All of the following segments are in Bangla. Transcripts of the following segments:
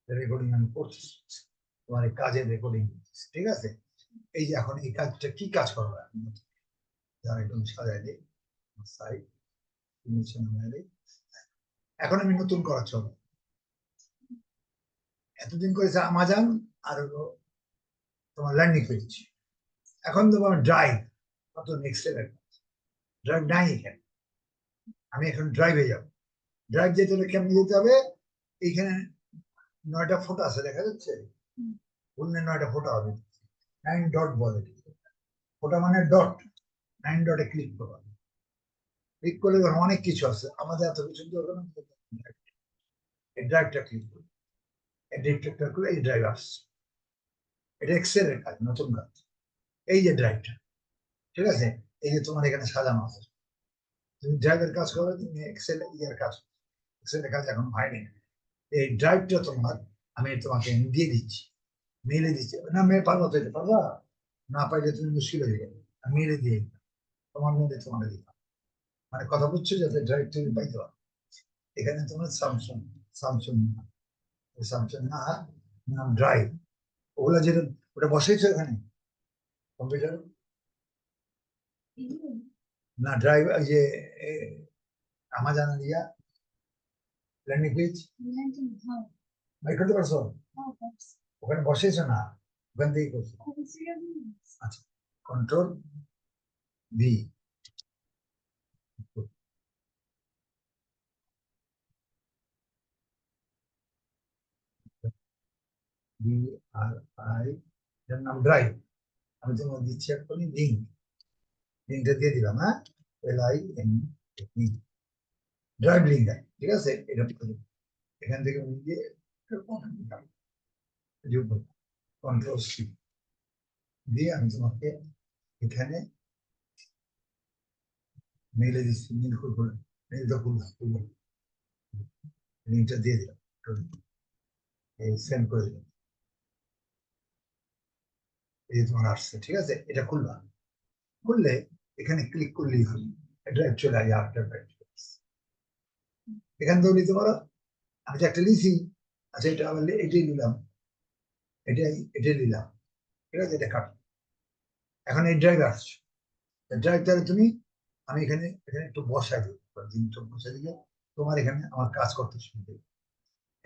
রেকর্ডিং আমি করছি, তোমার কাজের রেকর্ডিং, ঠিক আছে? এই যে এখন এই কাজটা কি কাজ করবো এখন, একদম সাজাই দিই সাইড, এখন আমি নতুন করা চলো। এতদিন করেছে আমাজন আর তোমার ল্যান্ডিং পেজ, এখন তোমার ড্রাইভ, কত নেক্সট লেভেল। ড্রাইভ নাই এখানে, আমি এখন ড্রাইভে যাবো। ড্রাইভ যেতে হলে কেমনি যেতে হবে, এইখানে 9টা ফোটো আছে দেখা যাচ্ছে, অন্য 9টা ফোটো হবে, 9 ডট বলে, ফোটা মানে ডট, 9 ডটে ক্লিক করবো। ক্লিক করলে অনেক কিছু আছে, আমাদের এত কিছু দরকার না, এই ড্রাইভটা ক্লিক করবো, এই ড্রাইভটা করে এই ড্রাইভ আসছে, এটা এক্সেলের কাজ, নতুন কাজ। এই যে ড্রাইভটা, ঠিক আছে, এই যে তোমার এখানে সাজানো আছে, তুমি ড্রাইভের কাজ করো, তুমি এক্সেল ইয়ার কাজ, এক্সেলের কাজ এখন হয়নি। এই ড্রাইভটা তোমার আমি তোমাকে দিয়ে দিচ্ছি, মেলে দিচ্ছি, না মেয়ে পারবো তো, পারবা না পাইলে তুমি মুশকিল হয়ে যাবে, মেলে দিয়ে দিলাম, তোমার মেলে তোমার দিলাম, মানে কথা বুঝছো, যাতে ড্রাইভ তুমি পাইতে পারো। এখানে তোমার স্যামসুং, স্যামসুং স্যামসুং না, নাম ড্রাইভ, ওগুলা যেটা ওটা বসেছো এখানে কম্পিউটার, না ড্রাইভ, এই যে আমাজন ইয়া ল্যান্ডিং পেজ বাই করতে পারছো, ওখানে বসেছো না, ওখান থেকে করছো। আচ্ছা, কন্ট্রোল ভি, বি আর আই, এর নাম ড্রাইভ। আমি তোমাকে দিচ্ছি এক্ষুনি লিঙ্ক, লিঙ্কটা দিয়ে দিলাম, হ্যাঁ, LIN, ড্রাইভ লিঙ্ক, ঠিক আছে? এটা এখান থেকে নিয়ে কন্ট্রোল সি দিয়ে আমি তোমাকে এখানে মেলে দিচ্ছি, মেল করে মেলটা খুলবো, লিঙ্কটা দিয়ে দিলাম, সেন্ড করে দিলাম, এই যে তোমার আসছে, ঠিক আছে? এটা খুলবা, খুললে এখানে ক্লিক করলেই হবে, এটা চলে আসে আরেকটা ড্রাইভ, এখান থেকেও নিতে পারো। আমি যে একটা লিখি, আচ্ছা এটা আবার এটাই নিলাম, এটাই নিলাম, ঠিক আছে? এটা কাট, এখন এই ড্রাইভ আসছে, ড্রাইভ তাহলে তুমি, আমি এখানে এখানে একটু বসাই দিই, জিনিসটা বসাই দিলে তোমার এখানে আমার কাজ করতে সুবিধা হবে।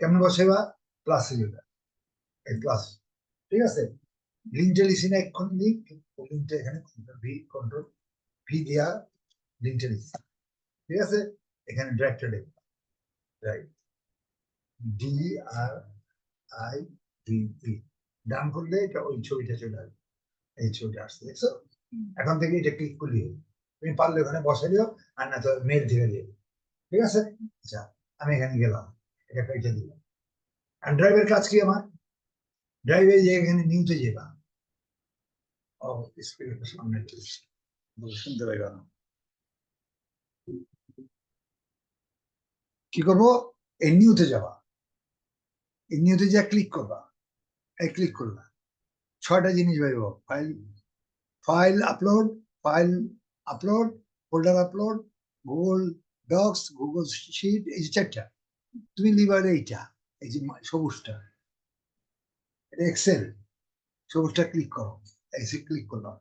কেমন বসাইবা, প্লাসে যাবে, এই প্লাস, ঠিক আছে? লিঙ্কটা লিখছি না এখন, লিঙ্ক, লিঙ্কটা এখানে ভি, কন্ট্রোল ভি দিয়া লিঙ্কটা লিখছি, ঠিক আছে? এখানে ড্রাইভটা দেখো, ড্রাইভ DRIV, ডান করলে এটা ওই ছবিটা চলে আসবে, এই ছবিটা আসছে, দেখছো? এখন থেকে এটা ক্লিক করলে তুমি পারলে ওখানে বসাই দিও, আর না তো মেল থেকে দিয়ে, ঠিক আছে? আচ্ছা, আমি এখানে গেলাম, এটা কেটে দিলাম। আর ড্রাইভের কাজ কি আমার, ড্রাইভে যে এখানে নিউতে যাবা, ও স্পিকারটা সামনে শুনতে পাইবা না, কি করবো, এই নিউতে যাবা, এই নিউতে যা ক্লিক করবা, এই ক্লিক করবা, 6টা জিনিস পাইব, file, file upload, file upload, folder upload, Google Docs, Google Sheet, এই যে 4টা, তুমি লিবার এইটা, এই যে সবুজটা, এটা এক্সেল, সবুজটা ক্লিক করো, এসে ক্লিক করলাম,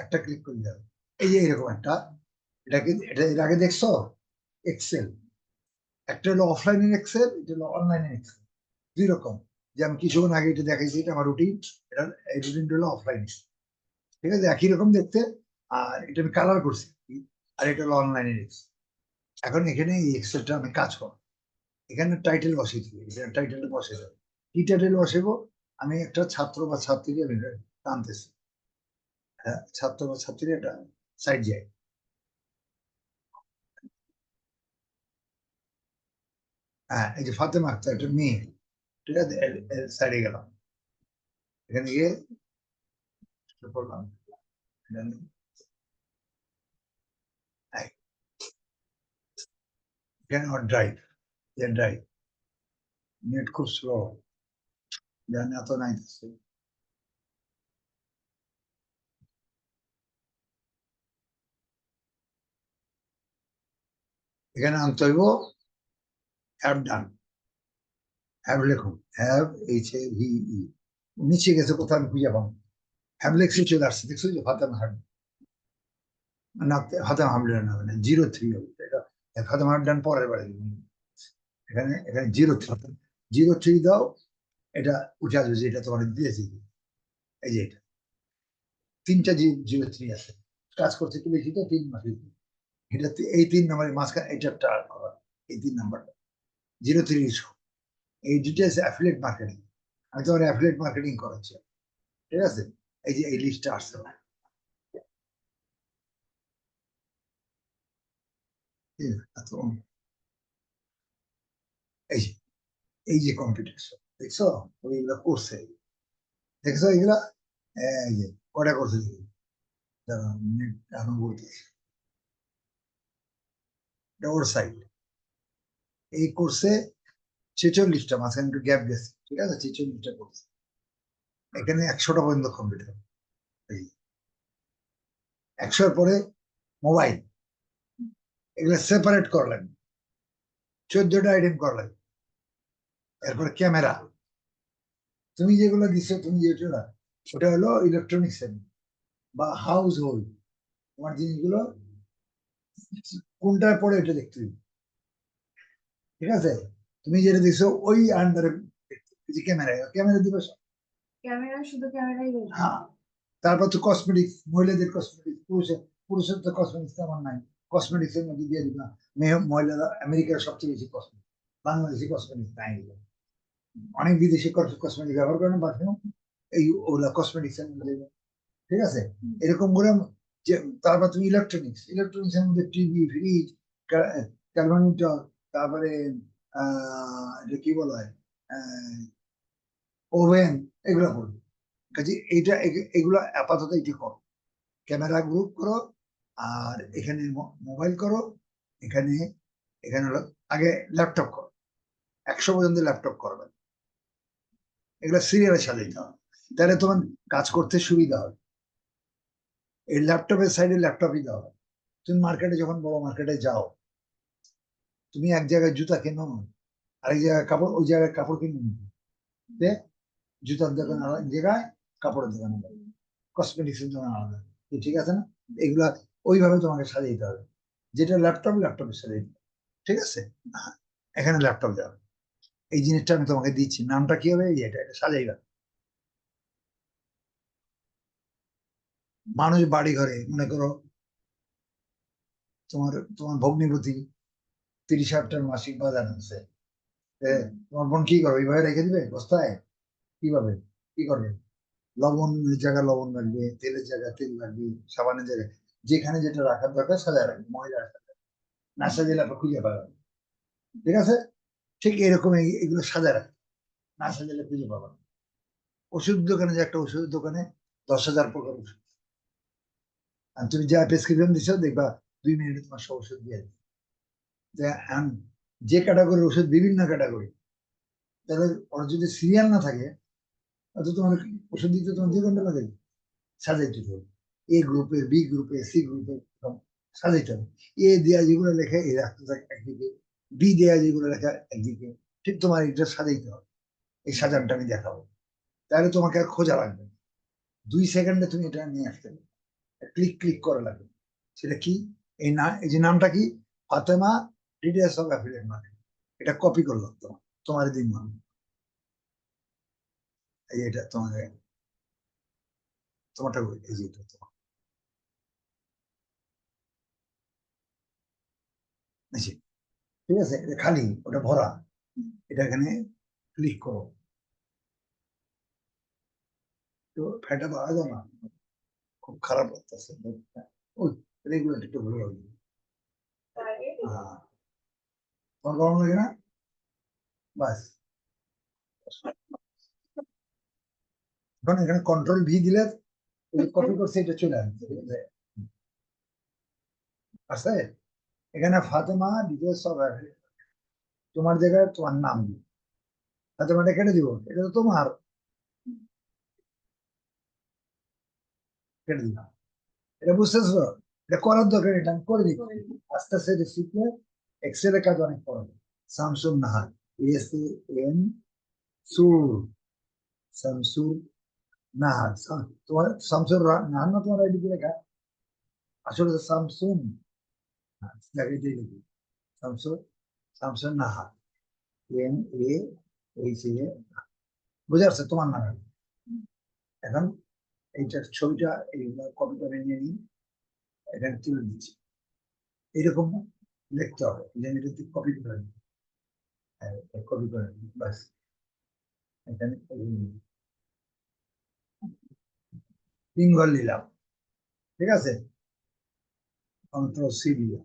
একটা ক্লিক করে যাবে, এই যে এরকম একটা, এটাকে এটা এর আগে দেখছো, এক্সেল, একটা হলো অফলাইনের এক্সেল, এটা হলো অনলাইনের এক্সেল, দুই রকম। যে আমি কিছুক্ষণ আগে এটা দেখাইছি, এটা আমার রুটিন, এটা এই রুটিনটা হলো অফলাইন, ঠিক আছে? একই রকম দেখতে, আর এটা আমি কালার করছি, আর এটা হলো অনলাইনের এক্সেল। এখন এখানে এই এক্সেলটা আমি কাজ করব, এখানে টাইটেল বসিয়ে দিই, টাইটেলটা বসে যাবে, কি টাইটেল বসাবো, আমি একটা ছাত্র বা ছাত্রী আমি টানতেছি, হ্যাঁ, ছাত্র বা ছাত্রী একটা সাইড যায়, হ্যাঁ, এই যে ফাতেমা আক্তার একটা মেয়ে, ঠিক আছে? সাইডে গেলাম, এখানে গিয়ে করলাম, এখানে আমার ড্রাইভ, ড্রাইভ, নেট খুব স্লো, জানি এত নাই, এখানে আনতে হইব অ্যাপ ডান, হ্যাভ লেখুন, হ্যাভ HAVE, নিচে গেছে কোথাও আমি খুঁজে পাবো, হ্যাভলেক্সে চলে আসছে, দেখছো যে ফাতেমা হাবিব, না ফাতেমা হাবিবের নামে না, 03 হবে এটা, ফাতেমা হাবিব পরের বারে এখানে, এখানে 03 দাও, এটা উঠে আসবে, যেটা তোমার দিয়েছি, এই যে এটা 3টা 03 আছে, কাজ করছে একটু বেশি তো 3 মাস, এটা এই 3 নাম্বারের মাঝখানে এটা এই 3 নাম্বারটা 03 ইস্যু, এই ডিটেলস অ্যাফিলিয়েট মার্কেটিং, আমি তোমার অ্যাফিলিয়েট মার্কেটিং করাচ্ছি, ঠিক আছে, এই যে এই লিস্টটা আসছে, এই যে এই যে কম্পিউটার, দেখছো ওইগুলো করছে, দেখছো এগুলা, এই যে কটা করছে দেখি, আমি বলতেছি, এটা ওর সাইড, এই কোর্সে 46টা, মাঝখানে একটু গ্যাপ গেছে, ঠিক আছে, 46টা কোর্স, এখানে 100টা পর্যন্ত কম্পিউটার, এই 100-এর পরে মোবাইল, এগুলো সেপারেট করা লাগবে, 14টা আইটেম করা লাগবে, এরপরে ক্যামেরা, তুমি যেগুলো দিচ্ছ, তুমি যেটা, ওটা হলো ইলেকট্রনিক্স বা হাউস হোল্ড, তোমার জিনিসগুলো কোনটার পরে এটা দেখতে হবে, ঠিক আছে, তুমি যেটা দিচ্ছ ওই আন্ডারে, ক্যামেরা ক্যামেরা দিবে, ক্যামেরা শুধু ক্যামেরাই বলবো। হ্যাঁ, তারপর তো কসমেটিক্স, মহিলাদের কসমেটিক্স, পুরুষের তো কসমেটিক্স তেমন নাই, কসমেটিক্স এর মধ্যে দিয়ে দিবা, মহিলারা আমেরিকার সবচেয়ে বেশি কসমেটিক্স, বাংলাদেশি কসমেটিক্স নাই, অনেক বিদেশি কসমেটিক্স ব্যবহার করেন পারফিউম, এই ওগুলা কসমেটিক্স এর মধ্যে দেবে, ঠিক আছে, এরকম করে যে, তারপর তুমি ইলেকট্রনিক্স এর মধ্যে টিভি, ফ্রিজ, ক্যালভানিটর, তারপরে এটা কি বলা হয়, ওভেন, এগুলো করবে, কাজে এইটা এগুলো আপাতত এটি করো, ক্যামেরা গ্রুপ করো, আর এখানে মোবাইল করো, এখানে, এখানে হলো আগে ল্যাপটপ করো, 100 পর্যন্ত ল্যাপটপ করবে, এগুলো সিরিয়ালে সাজাইতে হবে, তাহলে তোমার কাজ করতে সুবিধা হবে, এই ল্যাপটপের সাইডে ল্যাপটপই দেওয়া হবে, তুমি মার্কেটে যখন বড় মার্কেটে যাও, তুমি এক জায়গায় জুতা কেনো, আরেক জায়গায় কাপড়, ওই জায়গায় কাপড় কিনে নিতে, জুতার দোকান আলাদা জায়গায়, কাপড়ের দোকান আলাদা, কসমেটিক্স এর দোকান আলাদা, ঠিক আছে না, এগুলা ওইভাবে তোমাকে সাজাইতে হবে, যেটা ল্যাপটপে সাজাইতে হবে, ঠিক আছে, এখানে ল্যাপটপ যাবে, এই জিনিসটা আমি তোমাকে দিচ্ছি, নামটা কি হবে, এটা এটা সাজাইবা, মানুষ বাড়ি ঘরে মনে করো, তোমার তোমার ভগ্নিপতি 30,000 টাকার মাসিক বাজার আছে, তোমার বোন কি করবে, এইভাবে রেখে দিবে বস্তায়, কিভাবে কি করবে, লবণের জায়গায় লবণ রাখবে, তেলের জায়গায় তেল রাখবে, সাবানের জায়গায়, যেখানে যেটা রাখার দরকার সাজায় রাখবে, মহিলা না সাজালে আপনার খুঁজে পাবে না, ঠিক আছে, ঠিক এরকম এগুলো সাজায় রাখবে, না সাজালে খুঁজে পাবে না, ওষুধ দোকানে, যে একটা ওষুধের দোকানে 10,000 প্রকার ওষুধ, আর তুমি যা প্রেসক্রিপশন দিচ্ছ দেখবা 2 মিনিটে তোমার সব ওষুধ দিয়ে দেবে, যে ক্যাটাগরির ওষুধ বিভিন্ন ক্যাটাগরি, তাহলে ওর যদি সিরিয়াল না থাকে, অত তোমার ওষুধ দিতে তোমার 2 ঘন্টা লাগে, সাজাইতে হবে, এ গ্রুপের, বি গ্রুপের, সি গ্রুপের, সাজাইতে হবে, এ দেয়া যেগুলো লেখা এ রাখতে থাকে একদিকে, বি দেয়া যেগুলো লেখা একদিকে, ঠিক তোমার এটা সাজাইতে হবে, এই সাজানটা আমি দেখাবো, তাহলে তোমাকে আর খোঁজা লাগবে না। 2 সেকেন্ডে তুমি এটা নিয়ে আসতে পারবে, ক্লিক ক্লিক করা লাগবে, সেটা কি, এই না, এই যে নামটা কি, Fatema details of affiliate marketing, এটা কপি করলাম, তোমার দিন মানে, এই এটা তোমাকে, তোমারটা এই যে এটা তোমার, এই যে, ঠিক আছে, এটা খালি, ওটা ভরা, এটা এখানে ক্লিক করো, তো ফ্যাটা পাওয়া যায় না, খুব খারাপ লাগতেছে, ওই রেগুলেট একটু ভালো লাগবে, হ্যাঁ, তোমার গরম লাগে না, বাস, এখন এখানে কন্ট্রোল V দিলে, কপি করছে এটা চলে আসবে, ঠিক আছে, আছে, এখানে ফাতেমা ডিটেলস অফ, তোমার জায়গায় তোমার নাম দিবে, ফাতেমাটা কেটে দিব, এটা তো তোমার, কেটে দিলাম, এটা বুঝতেছো, এটা করার দরকার, এটা আমি করে দিচ্ছি, আস্তে আস্তে এটা শিখলে এক্সেলের কাজ অনেক পড়বে, শামসুন নাহার, ASAN সুর, শামসুর নাহার। তোমার শামসুর নাহার না তোমার আইডি লেখা? আসলে তো শামসুন, এটাই লিখি শামসুর, শামসুর নাহার, NAHA। বুঝে আসছে তোমার নাম? এখন এইটার ছবিটা এইগুলো কপি করে নিয়ে নিই, এখানে তুলে দিচ্ছি। এরকম লিখতে হবে, কপি করে নিই, কপি করে নিই, বাস। এখানে তিন ঘর নিলাম, ঠিক আছে। কন্ট্রোল C দিলাম,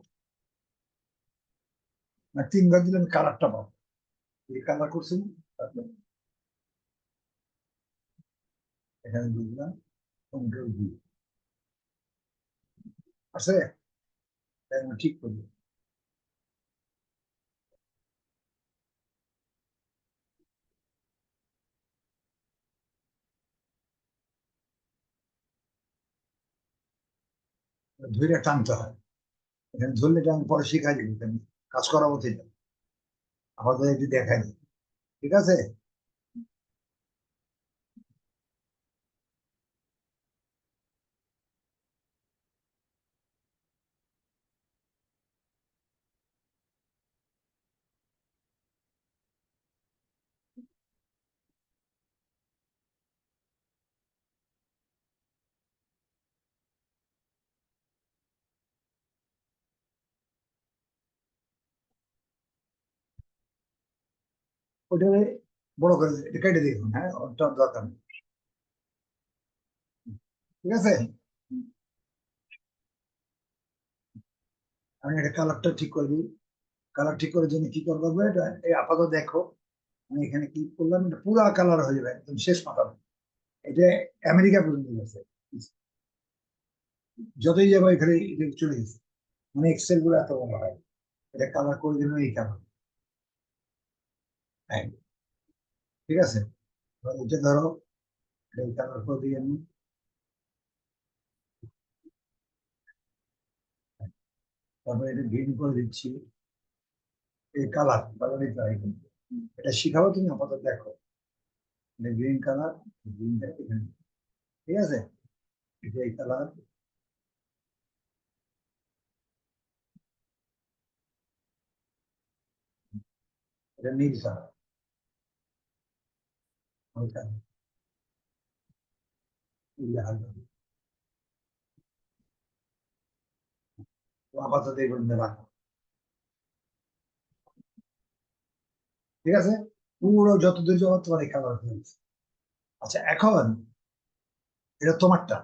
না তিন ঘর দিলে আমি কালারটা পাবো। এই কালার করছি, তারপর এখানে দিলাম কন্ট্রোল V। আছে, তাই আমি ঠিক করি। ধরে টানতে হয়, এখানে ধরলে এটা আমি পরে শিখাই দিবি, আমি কাজ করাবো ঠিক, আপাতত একটু দেখাই দিই, ঠিক আছে। ওটা বড় করে এটা কেটে দেখুন, হ্যাঁ ওটা দরকার নেই, ঠিক আছে। আমি এটা কালারটা ঠিক করে দিই। কালার ঠিক করার জন্য কি করবো, এটা এই আপাতত দেখো, আমি এখানে ক্লিক করলাম, এটা পুরো কালার হয়ে যাবে, একদম শেষ মাথা। এটা আমেরিকা পর্যন্ত গেছে, যতই যাবো এখানে এটা চলে গেছে, মানে এক্সেল গুলো এত বড় হয়। এটা কালার করে দিল এই কালার, ঠিক আছে। এবার এটা ধরো, এই কালার করে দিই আমি, তারপরে এটা গ্রিন করে দিচ্ছি। এই কালার কালার এটা শিখাবো, তুমি আপাতত দেখো। এটা গ্রিন কালার, গ্রিনটা এখানে, ঠিক আছে। এটা এই কালার, এটা নীল কালার, হালকা নীল হালকা। তো আপাতত এগুলো রাখো, ঠিক আছে। পুরো যতদূর যাবো তোমার এই কালার হয়ে গেছে। আচ্ছা এখন এটা তোমারটা,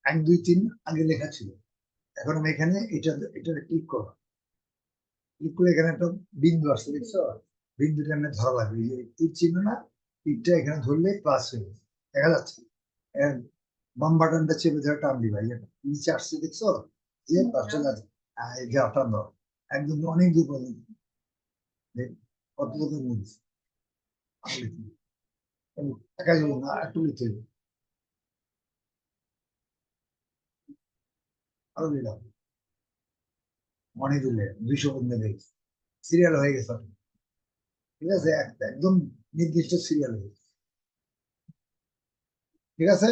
1 2 3 আগে লেখা ছিল। এখন আমি এখানে এটা ক্লিক করবো, ক্লিক করে এখানে একটা বিন্দু আসছে, দেখছো? বিন্দুটা এখানে ধরা লাগবে, এই যে তীর চিহ্ন না, তীরটা এখানে ধরলে প্লাস হয়ে গেছে, দেখা যাচ্ছে। এর বাম বাটনটা চেপে ধরে টান দিবা, এই যে নিচে আসছে দেখছো, যে প্লাসটা যাচ্ছে। এই যে টান দাও, একদম অনেক দূর পর্যন্ত, কত দূর মধ্যে একা যাবো না, একটু নিতে হবে, আরো দিলাম, অনেক দূরে 200 পর্যন্ত গেছে, সিরিয়াল হয়ে গেছে, ঠিক আছে। একদম নির্দিষ্ট সিরিয়াল হয়ে গেছে, ঠিক আছে,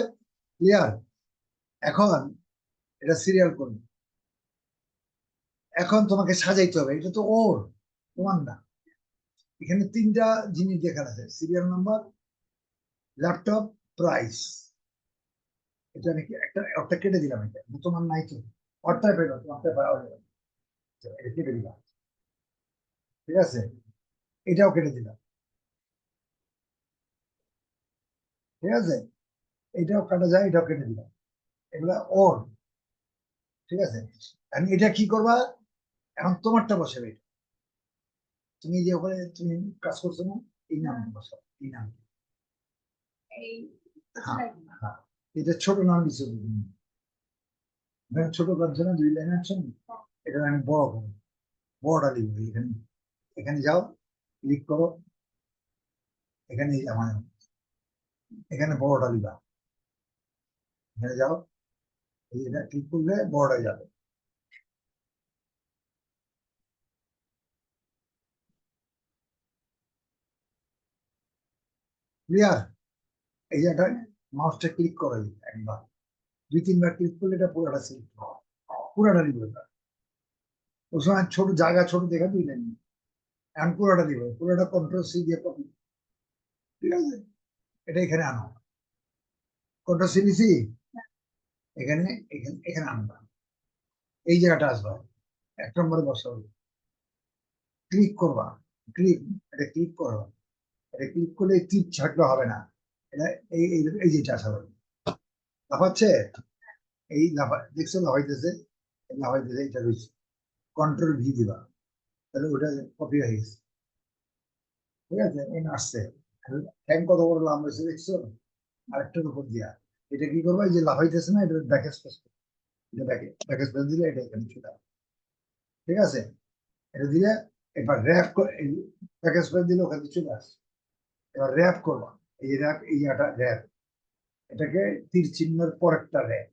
ক্লিয়ার। এখন এটা সিরিয়াল করবে, এখন তোমাকে সাজাইতে হবে, এটা তো ওর, তোমার না। এখানে তিনটা জিনিস দেখা আছে, সিরিয়াল নাম্বার, ল্যাপটপ, প্রাইস। এটা আমি একটা একটা কেটে দিলাম, এটা তোমার নাই তো, অর্থায় পেলো তোমারটা পাওয়া যাবে, এটা কেটে দিলাম, ঠিক আছে। এটাও কেটে দিলাম, ঠিক আছে। এটাও কাটা যায়, এটাও কেটে দিলাম, এগুলা ওর, ঠিক আছে। এখন এটা কি করবা, এখন তোমারটা বসাবে এটা। তুমি যে ওখানে তুমি কাজ করছো না, এই নাম বসাও, এই নাম। এই হ্যাঁ, হ্যাঁ। এটা ছোট নাম দিচ্ছ তুমি, ছোট করছো না, 2 লাইন আছে না? এটা আমি বড় করবো, বড়টা লিখবো এখানে। এখানে যাও, ক্লিক করো, এখানে আমার এখানে বড়টা লিখবা, এখানে যাও, এই এটা ক্লিক করলে বড়টা যাবে। ক্লিয়ার? এই যে একটা মাউসটা ক্লিক করে একবার, 2-3 বার ক্লিক করলে এটা পুরোটা সিলেক্ট হবে, পুরোটা নিবে। ওই সময় ছোট জায়গা ছোট দেখা দিলেন, এখন পুরোটা দিবে, পুরোটা কন্ট্রোল সি দিয়ে কপি। ঠিক আছে, এটা এখানে আনো, কন্ট্রোল সি দিছি, এখানে এখানে এখানে আনবা, এই জায়গাটা আসবা, 1 নম্বরে বসাবো, ক্লিক করবা, ক্লিক, এটা ক্লিক করবা, এটা ক্লিক করলে তীর ছাড়লে হবে না, এটা এই এই এই যেটা আসা হবে, লাফাচ্ছে, এই লাফা দেখছো লাফাইতেছে, লাফাইতেছে, এটা রয়েছে, কন্ট্রোল ভি দিবা, তাহলে ওটা কপি হয়ে গেছে। ঠিক আছে, এই আসছে, ফ্যান কত বড় লাভ হয়েছে দেখছো, আরেকটার উপর দিয়া, এটা কি করবো, এই যে লাফাইতেছে না, এটা ব্যাক স্পেস, এটা ব্যাক স্পেস দিলে এটা এখানে চলে আসবে। ঠিক আছে, এটা দিলে এবার র্যাপ করে, ব্যাক স্পেস দিলে ওখানে চলে আসে, এবার র্যাপ করবা, এই যে র্যাপ, এই জায়গাটা র্যাপ, এটাকে তীর চিহ্নের পর একটা র্যাপ,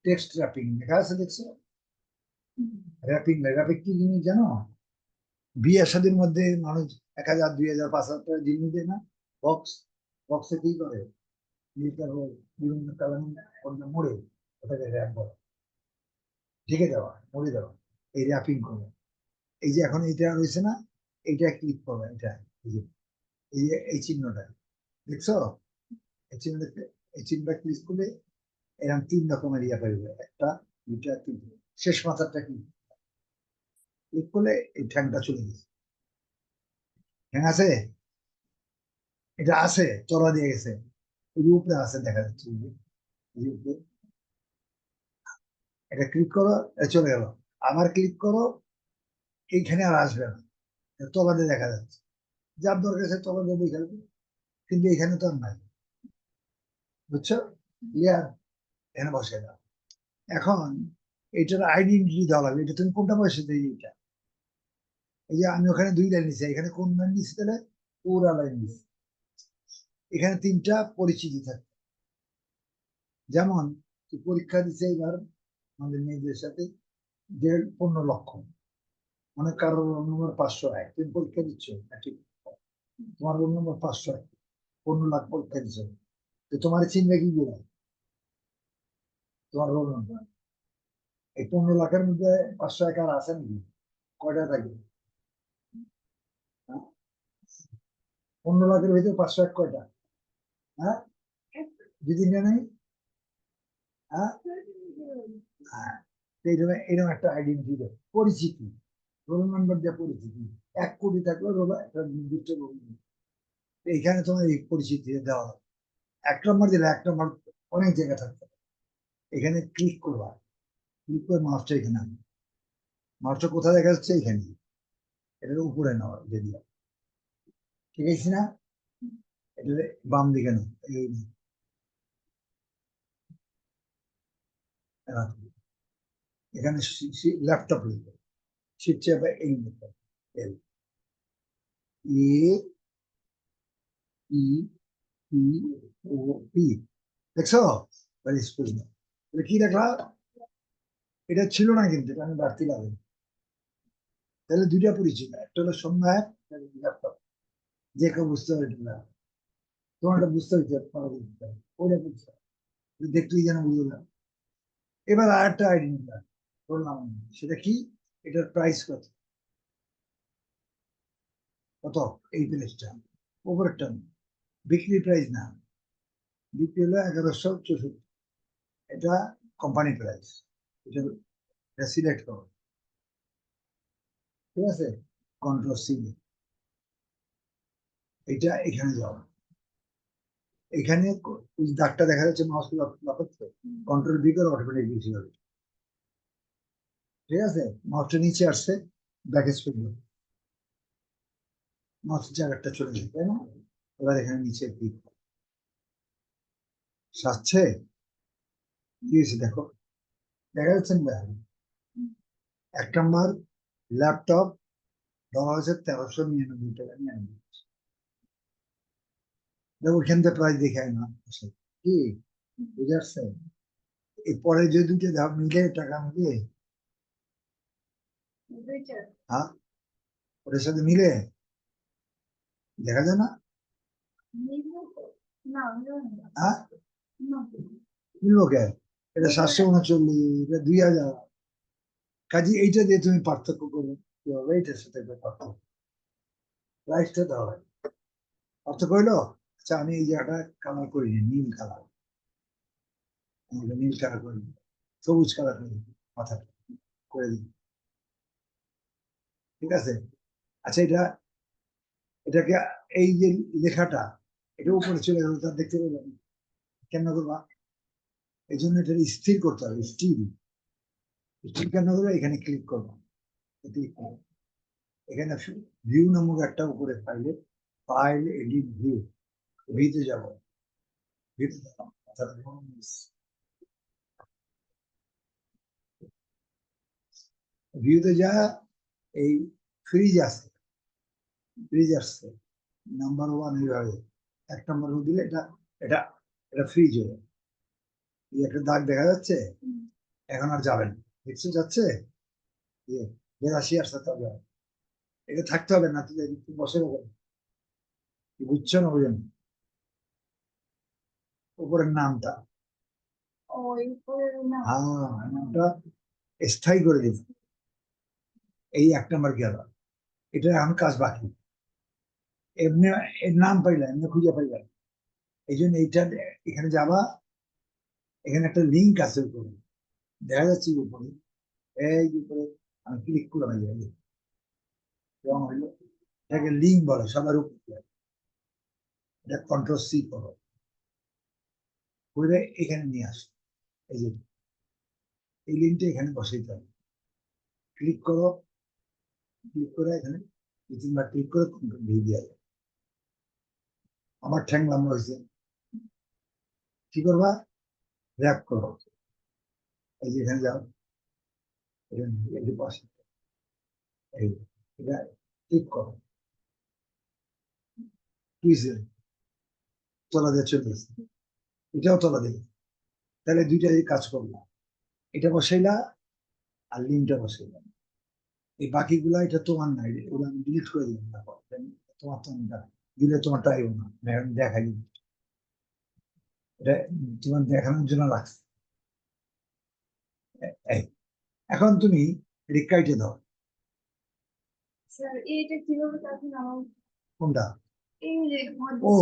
টেক্সট র্যাপিং লেখা আছে দেখছো, র্যাপিং, র্যাপিং কি জিনিস জানো, বিয়ে শাদীর মধ্যে মানুষ 1,000, 2,000, 5,000 টাকা জিনিস দেয় না, বক্স, বক্সে কি করে, জিনিসটা বিভিন্ন কারণে মুড়ে, ওটাকে র্যাপ বলে, ঢেকে দেওয়া, মুড়ে দেওয়া, এই র্যাপিং করে। এই যে এখন এটা রয়েছে না, এইটা ক্লিক করবে, এটা এই যে এই চিহ্নটা দেখছো, এই চিহ্ন, এই চিহ্নটা ক্লিক করলে এরকম 3 রকমের ইয়া পাইবে, একটা, দুইটা, তিনটা, শেষ মাথাটা ক্লিক করলে এই ঠ্যাংটা চলে গেছে, ঠ্যাং আছে, এটা আছে, চলা দিয়ে গেছে, ওই যে উপরে আছে দেখা যাচ্ছে, এই যে উপরে, এটা ক্লিক করো, এটা চলে গেল, আবার ক্লিক করো, এইখানে আর আসবে না, এটা তলা দিয়ে দেখা যাচ্ছে, যার দরকার আছে তলা দিয়ে দেখে নেবে, কিন্তু এখানে তো আর নাই, বুঝছো, ক্লিয়ার, এখানে বসে দাও। এখন এটার আইডেন্টিটি দেওয়া লাগবে, এটা তুমি কোনটা বসে দিই, এটা এই যে আমি ওখানে 2 লাইন নিচ্ছি, এখানে কোন লাইন নিচ্ছি, তাহলে পুরা লাইন নিচ্ছি, এখানে 3টা পরিচিতি থাকে, যেমন তুই পরীক্ষা দিচ্ছে এবার আমাদের মেয়েদের সাথে, 15 লক্ষ, মানে কারোর রোল নম্বর 501, তুমি পরীক্ষা দিচ্ছ, হ্যাঁ, ঠিক, তোমার রোল নম্বর 501, 15 লাখ পরীক্ষা দিচ্ছ, তো তোমার চিনবে কি করে, তোমার রোল নম্বর, এই 15 লাখের মধ্যে 501 আর আছে নাকি, কয়টা থাকে, 15 লাখের ভিতরে 501 কয়টা, হ্যাঁ, যদি নেই, হ্যাঁ, হ্যাঁ, এরকম একটা আইডেন্টিটি, পরিচিতি, রোল নাম্বার দিয়ে পরিচিতি, 1 কোটি থাকলে রোল একটা নির্দিষ্ট রোল, এইখানে তোমার এই পরিচিতি দেওয়া হবে, 1 নম্বর দিলে 1 নম্বর অনেক জায়গা থাকতে পারে। এখানে ক্লিক করবা, ক্লিক করে মাউসটা এখানে আনবে, মাউসটা কোথায় দেখা যাচ্ছে, এখানে, এটার উপরে নেওয়া যদি, ঠিক আছে না, এটা বাম দিকে নাও, এই রাখো। এখানে ল্যাপটপ লিখবে, শিট চেপে এই লিখবে, এল, এ, ই, পি, ও, পি, দেখছো, ভেরি স্কুল, কি দেখলা, এটা ছিল না কিন্তু, এটা আমি বাড়তি লাগে, তাহলে 2টা পরিচিত, একটা হলো সন্ধ্যা, ল্যাপটপ, যে কেউ বুঝতে পারে না, তোমারটা বুঝতে হচ্ছে, ওটা বুঝতে হবে, দেখতেই যেন বুঝলো না। এবার আর একটা আইডেন্টি বললাম, সেটা কি, এটার প্রাইস কত, কত, এই প্রাইসটা, ওপরেরটা না, বিক্রি প্রাইস না, বিক্রি হলো 1164, এটা কোম্পানি প্রাইস, এটা সিলেক্ট করো, ঠিক আছে, কন্ট্রোল সি, এটা এখানে যাও, এখানে ওই দাগটা দেখা যাচ্ছে, মাউস লাফাচ্ছে, কন্ট্রোল বি করে অটোমেটিক বেশি হবে, ঠিক আছে, মাউসটা নিচে আসছে, ব্যাক স্পেস, মাউসের জায়গাটা চলে যাবে, তাই না, এবার এখানে নিচে ক্লিক সাজছে, কি হয়েছে দেখো, দেখা যাচ্ছে না, 1 নম্বর ল্যাপটপ ধরা হয়েছে 1399 টাকা, 99, ওইখান থেকে প্রাইস দেখে না, কি বুঝে আসছে, এরপরে যে 2টা ধাপ মিলে টাকা মিলে, হ্যাঁ, ওটার সাথে মিলে দেখা যায় না, No, no, no. হ্যাঁ No. মিলবো কেন? এটা 739, এটা 2000। কাজে এইটা দিয়ে তুমি পার্থক্য করবে কিভাবে, এটার সাথে একটা পার্থক্য লাইফটা দেওয়া হয়। পার্থক্য হইলো, আচ্ছা আমি এই জায়গাটা কালার করি নীল কালার, নীল কালার করি, সবুজ কালার করি, মাথা করে দিই, ঠিক আছে? আচ্ছা এটাকে এই যে লেখাটা এটা উপরে চলে গেল, তার দেখতে পেলাম কেন করবা? এই জন্য এটা স্থির করতে হবে, স্থির স্থির কেন করবে? এখানে ক্লিক করবো, ক্লিক করবো, এখানে ভিউ নামক একটা উপরে ফাইলে, ফাইল এডিট ভিউ, ভিতে যাবো, ভিতে ভিউতে যা এই ফ্রিজ আছে, ফ্রিজ আসছে নাম্বার 1 এইভাবে 1 নম্বর দিলে এটা এটা এটা ফ্রিজ হয়ে এই একটা দাগ দেখা যাচ্ছে, এখন আর যাবেন, দেখছো যাচ্ছে, বেরাশি আসছে, তবে এটা থাকতে হবে না, তুই বসে রাখবেন, বুঝছো না? বুঝেন উপরের নামটা, Oh, no. হ্যাঁ নামটা স্থায়ী করে দিন, এই 1 নম্বর গেল, এটা এখন কাজ বাকি। এমনি এর নাম পাইলা, এমনি খুঁজে পাইলা, এই জন্য এইটা এখানে যাবা, এখানে একটা লিঙ্ক আছে উপরে, দেখা যাচ্ছে উপরে, এই উপরে আমি ক্লিক করে যাই, রং হইলো, এটাকে লিঙ্ক বলে সবার উপরে, এটা কন্ট্রোল সি করো, করে এখানে নিয়ে আসো, এই যে এই লিঙ্কটা এখানে বসাইতে হবে, ক্লিক করো, ক্লিক করে এখানে 2-3 বার ক্লিক করে কন্ট্রোল ভি দিয়ে যাবে। আমার ঠ্যাং লম্বা হয়েছে, কি করবা? র্যাপ করো, এই যে এখানে যাও, এখানে বসে, এই এটা ক্লিক করো, কি তোলা দিয়ে চলে গেছে, এটাও তোলা দিল, তাহলে দুইটাই কাজ করলাম, এটা বসাইলা আর লিঙ্কটা বসাইলাম, এই বাকিগুলা এটা তোমার নাই, এগুলো আমি ডিলিট করে দিলাম, তোমার তো দিলে তোমারটা আইব না, দেখাই এটা তোমার দেখানোর জন্য রাখছি। এই, এখন তুমি রিকাইটে দাও, Sir, এটা কিভাবে কাছে নামাবো? কোনটা? এই যে ও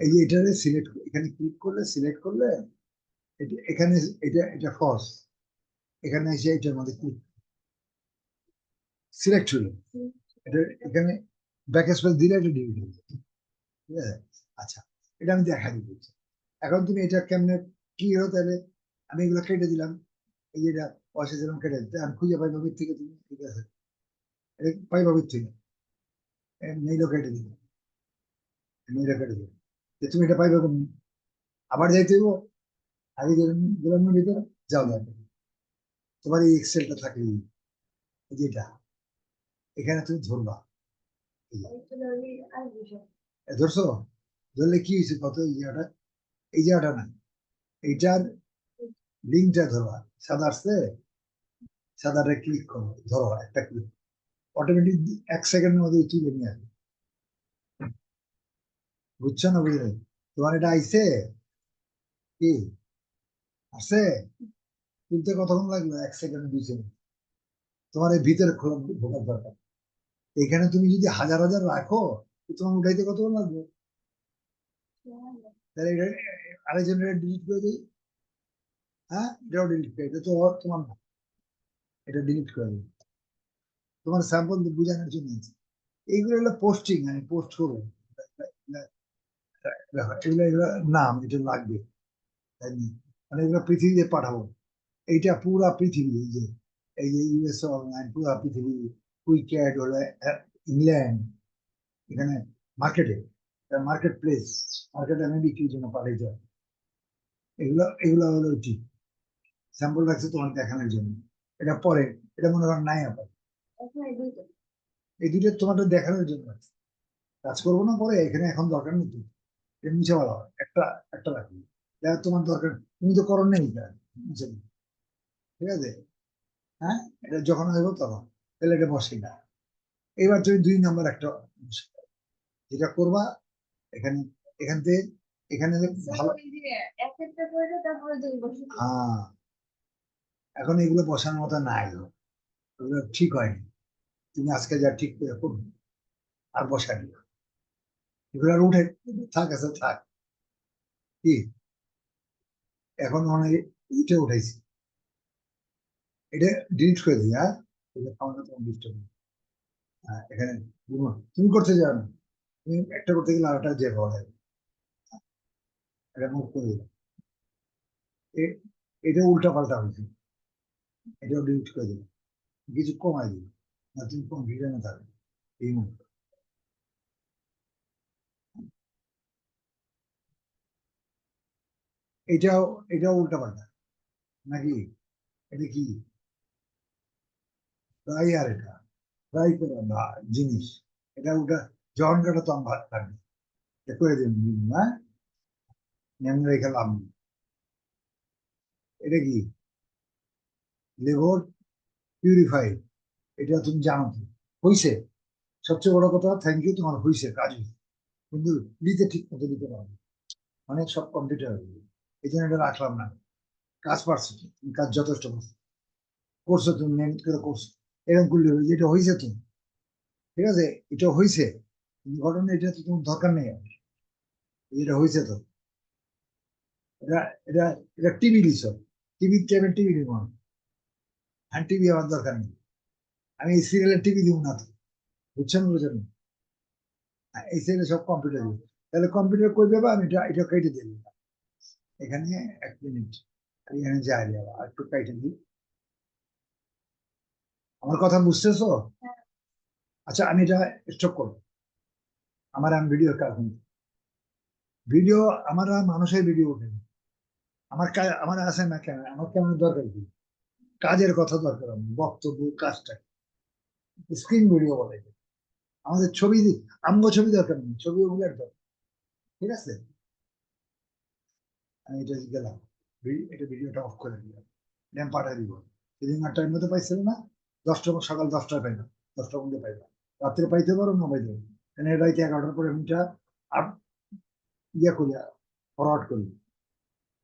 এই যে এটারে সিলেক্ট, এখানে ক্লিক করলে, সিলেক্ট করলে এখানে এটা এটা ফলস, এখানে এসে এটার মধ্যে ক্লিক সিলেক্ট হলো, এটা এখানে ব্যাক স্পেস দিলে এটা ডিলিট হয়ে যাবে, ঠিক আছে? আচ্ছা এটা আমি দেখা দিচ্ছি, এখন তুমি এটা কেমনে কি হলো, তাহলে আমি এগুলো কেটে দিলাম, এই যে এটা পয়সা দিলাম, কেটে দিতে আমি খুঁজে পাই ভাবির থেকে, তুমি ঠিক আছে এটা পাই ভাবির থেকে, মেইলও কেটে দিলাম, মেইলও কেটে দিলাম, যে তুমি এটা পাইবে কোন, আবার যাইতে হইব, আগে দিলাম ভিতরে, যাও যাবে, তোমার এই এক্সেলটা থাকলে, এই যে এটা এখানে তুমি ধরবা, এই যে, ধরছো, ধরলে কি হয়েছে কত, এই জায়গাটা না, এইটার লিঙ্কটা ধরবা, সাদা আসছে, সাদাটা ক্লিক করো, ধরো একটা ক্লিক, অটোমেটিক 1 সেকেন্ডের মধ্যে তুলে নিয়ে আসবে, বুঝছো না? বুঝলে তোমার এটা আইছে কি আসছে, তুলতে কতক্ষণ লাগবে? 1 সেকেন্ড 2 সেকেন্ড, তোমার এই ভিতরে খোলা ঢোকার দরকার, এখানে তুমি যদি হাজার হাজার রাখো, তোমার উঠাইতে কতক্ষণ লাগবে? তাহলে এটা আরেকজনের ডিলিট করে দিই, হ্যাঁ এটাও ডিলিট করে, এটা তো তোমার না, এটা ডিলিট করে দিই, তোমার স্যাম্পল বোঝানোর জন্য আছে। এইগুলো হলো পোস্টিং, আমি পোস্ট করবো, এগুলো এগুলো নাম এটা লাগবে, তাই নি? মানে এগুলো পৃথিবীতে পাঠাবো, এইটা পুরা পৃথিবী, এই যে ইউএস অনলাইন পুরা পৃথিবী, উইক্যাট হলো ইংল্যান্ড, এখানে মার্কেটে, মার্কেট প্লেস, মার্কেটে আমি বিক্রির জন্য পাঠাইতে হয়, এগুলো এগুলো হলো ঠিক স্যাম্পল রাখছে তোমার দেখানোর জন্য, এটা পরে, এটা মনে করেন নাই আবার, এই দুটো তোমাদের দেখানোর জন্য আছে, কাজ করবো না পরে, এখানে এখন দরকার নেই তো, এটা মুছে ভালো হয়, একটা একটা রাখবি, দেখা তোমার দরকার, তুমি তো করো নেই, মুছে দিই, ঠিক আছে? হ্যাঁ এটা যখন হইব তখন, তাহলে এটা বসে না, এবার তুমি 2 নম্বর একটা যেটা করবা, এখানে এখান থেকে এখানে স্যার ভালো। ওই যে এক একটা করে তারপরে দুই বছর হ্যাঁ, এখন এগুলো বসানোর মতো নাই, এগুলো ঠিক হয়নি। তুমি আজকে যা ঠিক করে করবে আর বসাই এগুলো আর উঠে থাক, আছে থাক। কি এখন অনেক উঠে উঠাইছি, এটা ডিলিট করে দিই। হ্যাঁ, এটা খাওয়ানো তোমার ডিস্টার্ব। হ্যাঁ, এখানে তুমি করতে যাও না, তুমি একটা করতে গেলে আরেকটা যে পাওয়া যাবে। এটা মুভ করে দিলাম। এটা উল্টা পাল্টা হয়েছে, এটাও ডিলিট করে দিলাম, কিছু কমাই দিল না, তুমি কনফিডেন্ট থাকবে এই মুহূর্তে। এটাও এটাও উল্টা পাল্টা নাকি? এটা কি তাই? আর এটা ট্রাই করে না জিনিস, এটা ওটা জন কাটা তো আমার থাকবে, এটা করে দিন না, নেমে রেখে লাভ নেই। এটা কি লেভর পিউরিফাই, এটা তুমি জানো তো হইছে। সবচেয়ে বড় কথা, থ্যাংক ইউ, তোমার হইছে, কাজ হইছে, কিন্তু নিতে ঠিক মতো দিতে পারবে, অনেক সব কম্পিউটার এই জন্য এটা রাখলাম না। কাজ পারছো তো, তুমি কাজ যথেষ্ট করছো, করছো তুমি মেহনত করে করছো, এরকম করলে হবে যে এটা হয়েছে তো, ঠিক আছে, এটা হয়েছে, কিন্তু ঘটনা এটা তো তোমার দরকার নেই আর। এটা হয়েছে তো, এটা এটা এটা টিভি দিছ, টিভি টেবিল টিভি দিব না, আর টিভি আমার দরকার নেই, আমি এই সিরিয়ালের টিভি দিব না তো, বুঝছেন বুঝছেন? এই সিরিয়ালে সব কম্পিউটার দিব, তাহলে কম্পিউটার কই দেবে, আমি এটা এটা কেটে দিই এখানে। 1 মিনিট, এখানে যাই যাবো আর একটু কেটে দিই। আমার কথা বুঝতেছো? আচ্ছা, আমি এটা স্টপ করবো, আমি ভিডিও কাজ ভিডিও, আমার আর মানুষের ভিডিও ওঠে না। আমার কাজ আমার আছে না, কেন আমার কেমন দরকার কি, কাজের কথা দরকার, আমার বক্তব্য কাজটা, স্ক্রিন ভিডিও বলে এটা। আমাদের ছবি আমগো ছবি দরকার নেই, ছবি ওগুলোর দরকার, ঠিক আছে। আমি এটা গেলাম, এটা ভিডিওটা অফ করে দিলাম, এটা আমি পাঠিয়ে দিব। সেদিন 8টার মধ্যে পাইছিল না, 10টা, সকাল 10টায় পাইলাম, 10টার মধ্যে পাইলাম, রাত্রে পাইতে পারো না পাইতে পারো, রাইতে 11টার পরে মিটা ইয়ে করি, ফরওয়ার্ড করি।